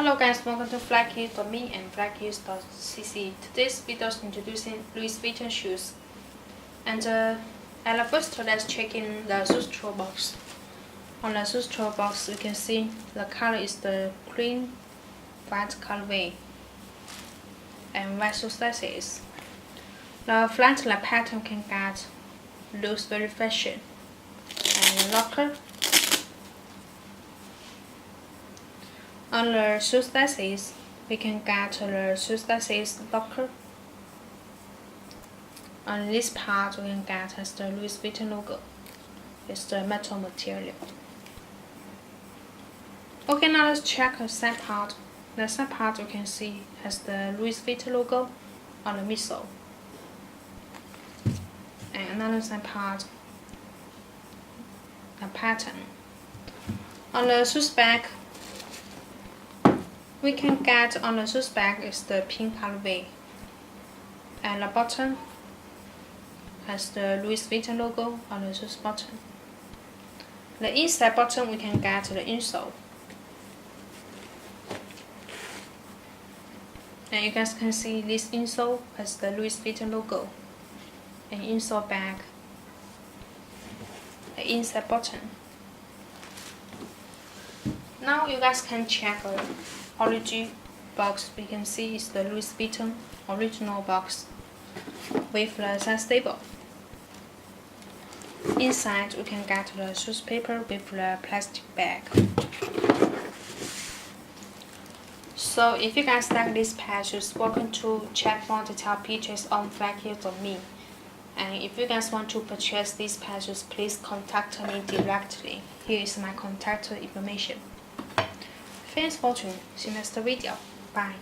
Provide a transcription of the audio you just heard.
Hello guys, welcome to Flykickss.me and Flykickss.cc. Today's video is introducing Louis Vuitton shoes. And first, let's check in the shoes drawer box. On the shoes drawer box, we can see the color is the cream white colorway and white shoe sizes. The flat lap pattern can get loose very fashion and locker. On the shoe sizes, we can get the shoe sizes locker. On this part, we can get has the Louis Vuitton logo. It's the metal material. Okay, now let's check the side part. The side part we can see has the Louis Vuitton logo on the midsole. And another side part, the pattern. On the shoes back, we can get on the shoes back is the pink colorway, and the bottom has the Louis Vuitton logo on the shoes bottom. The inside bottom we can get the insole, and you guys can see this insole has the Louis Vuitton logo, and insole back, the inside bottom. Now you guys can check the origin box. We can see is the Louis Vuitton original box with the size table. Inside we can get the shoes paper with the plastic bag. So if you guys like this patch, you're welcome to check more detailed pictures on Flykickss.me. And if you guys want to purchase these patches, please contact me directly. Here is my contact information. Thanks for watching. See you next video. Bye.